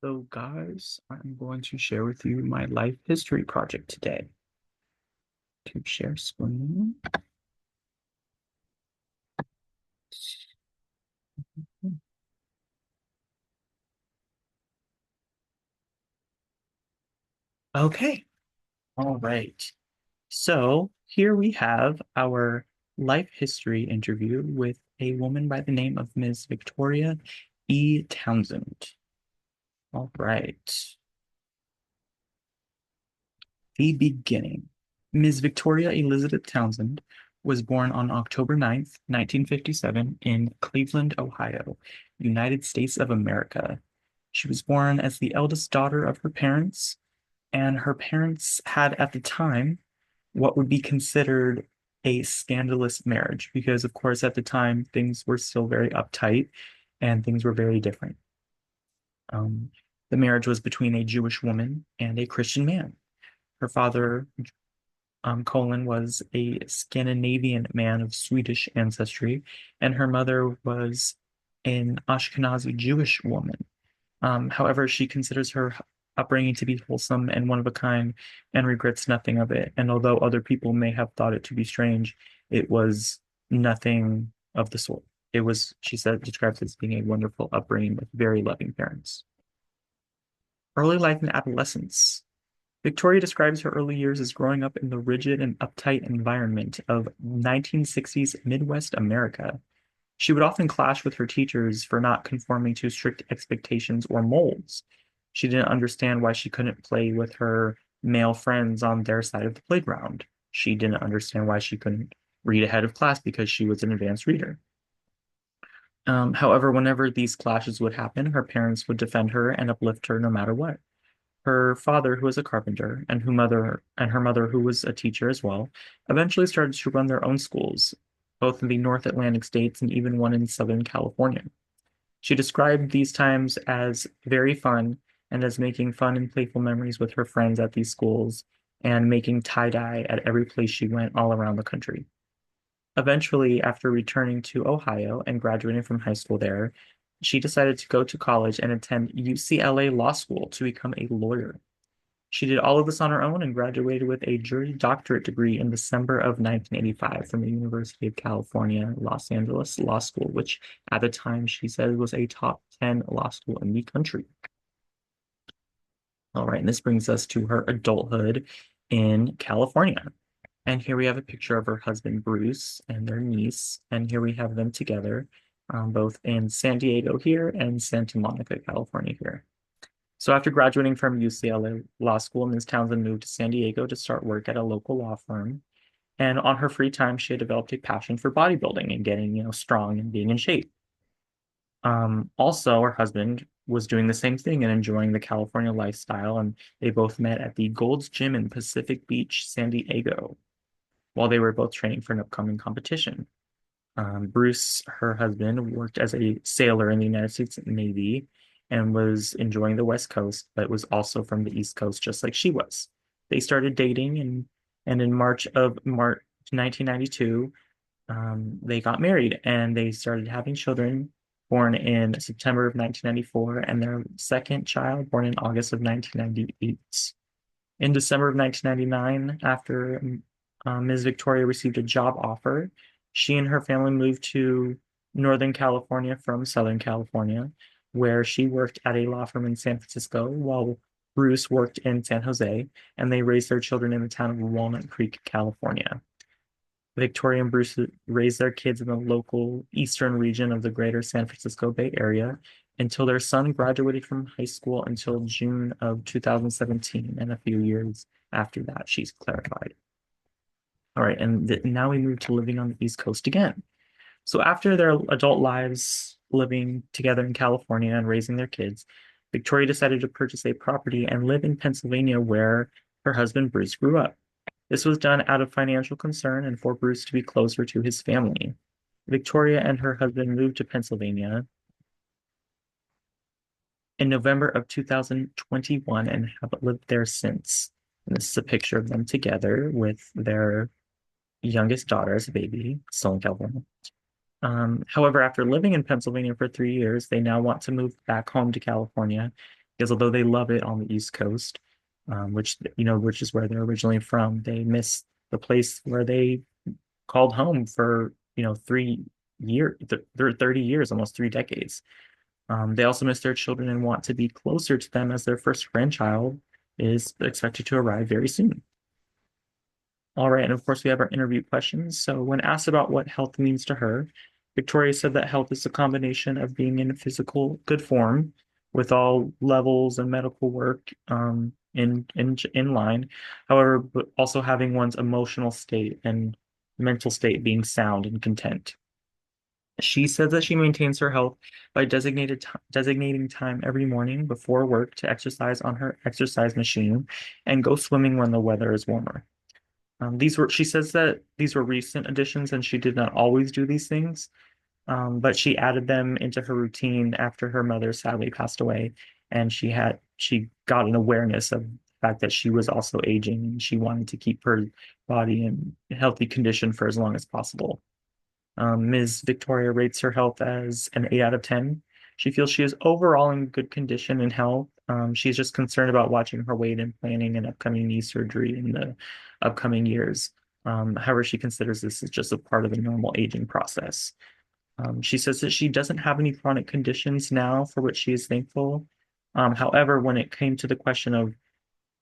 So, guys, I'm going to share with you my life history project today. To share screen. Okay, all right. So, here we have our life history interview with a woman by the name of Ms. Victoria E. Townsend. All right. The beginning. Ms. Victoria Elizabeth Townsend was born on October 9th, 1957, in Cleveland, Ohio, United States of America. She was born as the eldest daughter of her parents, and her parents had at the time what would be considered a scandalous marriage, because, of course, at the time things were still very uptight and things were very different. Um, the marriage was between a Jewish woman and a Christian man. Her father, Colin, was a Scandinavian man of Swedish ancestry, and her mother was an Ashkenazi Jewish woman. However, she considers her upbringing to be wholesome and one of a kind and regrets nothing of it. And although other people may have thought it to be strange, it was nothing of the sort. It was, she said, describes it as being a wonderful upbringing with very loving parents. Early life and adolescence. Victoria describes her early years as growing up in the rigid and uptight environment of 1960s Midwest America. She would often clash with her teachers for not conforming to strict expectations or molds. She didn't understand why she couldn't play with her male friends on their side of the playground. She didn't understand why she couldn't read ahead of class because she was an advanced reader. However, whenever these clashes would happen, her parents would defend her and uplift her no matter what. Her father, who was a carpenter, and her mother, who was a teacher as well, eventually started to run their own schools, both in the North Atlantic states and even one in Southern California. She described these times as very fun and as making fun and playful memories with her friends at these schools and making tie-dye at every place she went all around the country. Eventually, after returning to Ohio and graduating from high school there, she decided to go to college and attend UCLA Law School to become a lawyer. She did all of this on her own and graduated with a juris doctorate degree in December of 1985 from the University of California, Los Angeles Law School, which at the time she said was a top 10 law school in the country. All right, and this brings us to her adulthood in California. And here we have a picture of her husband, Bruce, and their niece. And here we have them together, both in San Diego here and Santa Monica, California here. So after graduating from UCLA Law School, Ms. Townsend moved to San Diego to start work at a local law firm. And on her free time, she had developed a passion for bodybuilding and getting, strong and being in shape. Also, her husband was doing the same thing and enjoying the California lifestyle, and they both met at the Gold's Gym in Pacific Beach, San Diego, while they were both training for an upcoming competition. Bruce, her husband, worked as a sailor in the United States Navy and was enjoying the West Coast, but was also from the East Coast, just like she was. They started dating, and in March 1992, they got married and they started having children born in September of 1994, and their second child born in August of 1998. In December of 1999, after Ms. Victoria received a job offer, she and her family moved to Northern California from Southern California, where she worked at a law firm in San Francisco while Bruce worked in San Jose, and they raised their children in the town of Walnut Creek, California. Victoria and Bruce raised their kids in the local eastern region of the greater San Francisco Bay Area until their son graduated from high school until June of 2017, and a few years after that, she's clarified. All right, and now we move to living on the East Coast again. So after their adult lives living together in California and raising their kids, Victoria decided to purchase a property and live in Pennsylvania where her husband Bruce grew up. This was done out of financial concern and for Bruce to be closer to his family. Victoria and her husband moved to Pennsylvania in November of 2021 and have lived there since. And this is a picture of them together with their youngest daughter as a baby, still in California. However, after living in Pennsylvania for 3 years, they now want to move back home to California because although they love it on the East Coast, which is where they're originally from, they miss the place where they called home for 30 years, almost 3 decades. They also miss their children and want to be closer to them as their first grandchild is expected to arrive very soon. All right, and of course, we have our interview questions. So, when asked about what health means to her, Victoria said that health is a combination of being in physical good form with all levels and medical work in line. However, but also having one's emotional state and mental state being sound and content. She says that she maintains her health by designating time every morning before work to exercise on her exercise machine and go swimming when the weather is warmer. She says that these were recent additions and she did not always do these things, but she added them into her routine after her mother sadly passed away, and she got an awareness of the fact that she was also aging and she wanted to keep her body in healthy condition for as long as possible. Ms. Victoria rates her health as an 8 out of 10. She feels she is overall in good condition and health. She's just concerned about watching her weight and planning an upcoming knee surgery in the upcoming years. However, she considers this as just a part of the normal aging process. She says that she doesn't have any chronic conditions now for which she is thankful. However, when it came to the question of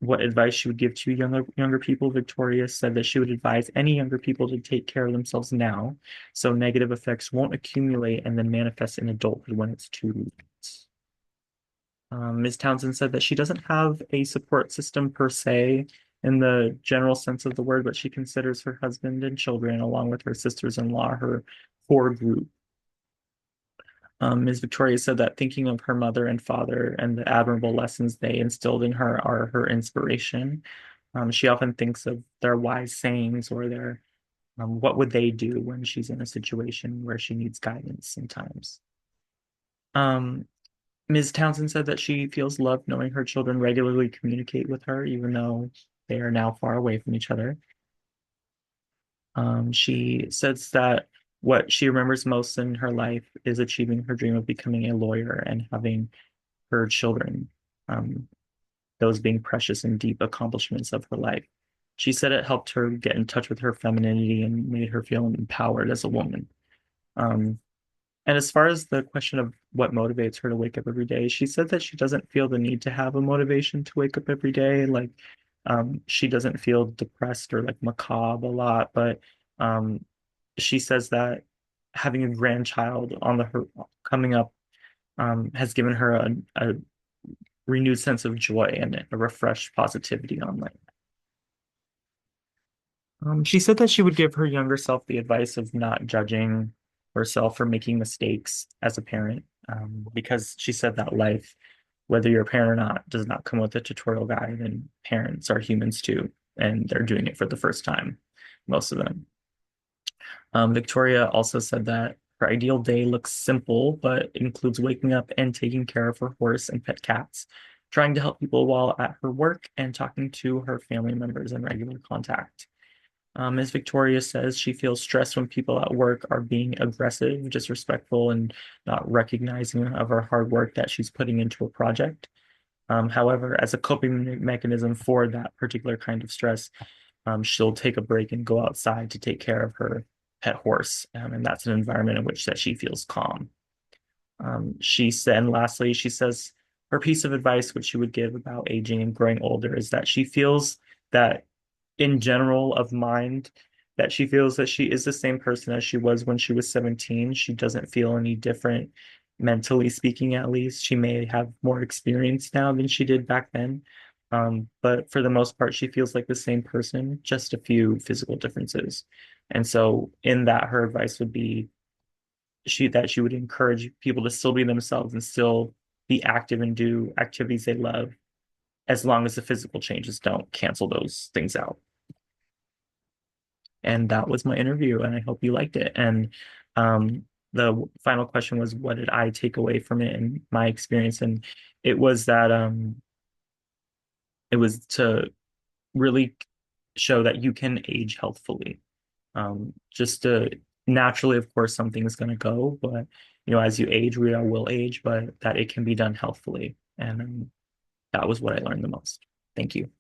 what advice she would give to younger people, Victoria said that she would advise any younger people to take care of themselves now, so negative effects won't accumulate and then manifest in adulthood when it's too late. Ms. Townsend said that she doesn't have a support system per se in the general sense of the word, but she considers her husband and children, along with her sisters-in-law, her core group. Ms. Victoria said that thinking of her mother and father and the admirable lessons they instilled in her are her inspiration. She often thinks of their wise sayings or their what would they do when she's in a situation where she needs guidance sometimes. Um, Ms. Townsend said that she feels loved knowing her children regularly communicate with her, even though they are now far away from each other. She says that what she remembers most in her life is achieving her dream of becoming a lawyer and having her children, um, those being precious and deep accomplishments of her life. She said it helped her get in touch with her femininity and made her feel empowered as a woman. Um, and as far as the question of what motivates her to wake up every day, she said that she doesn't feel the need to have a motivation to wake up every day. Like, she doesn't feel depressed or like macabre a lot, but um, she says that having a grandchild on her coming up has given her a renewed sense of joy and a refreshed positivity on life. She said that she would give her younger self the advice of not judging herself for making mistakes as a parent, because she said that life, whether you're a parent or not, does not come with a tutorial guide, and parents are humans too, and they're doing it for the first time, most of them. Victoria also said that her ideal day looks simple, but includes waking up and taking care of her horse and pet cats, trying to help people while at her work, and talking to her family members in regular contact. Ms. Victoria says she feels stressed when people at work are being aggressive, disrespectful, and not recognizing of her hard work that she's putting into a project. However, as a coping mechanism for that particular kind of stress, she'll take a break and go outside to take care of her pet horse, and that's an environment in which that she feels calm. She said, and lastly, she says her piece of advice, which she would give about aging and growing older, is that she feels that in general of mind, that she feels that she is the same person as she was when she was 17. She doesn't feel any different mentally speaking, at least. She may have more experience now than she did back then. But for the most part, she feels like the same person, just a few physical differences. And so in that, her advice would be she would encourage people to still be themselves and still be active and do activities they love, as long as the physical changes don't cancel those things out. And that was my interview, and I hope you liked it. And the final question was, what did I take away from it and my experience? And it was that it was to really show that you can age healthfully. Just to naturally, of course, something's going to go, but as you age, we all will age, but that it can be done healthfully. And that was what I learned the most. Thank you.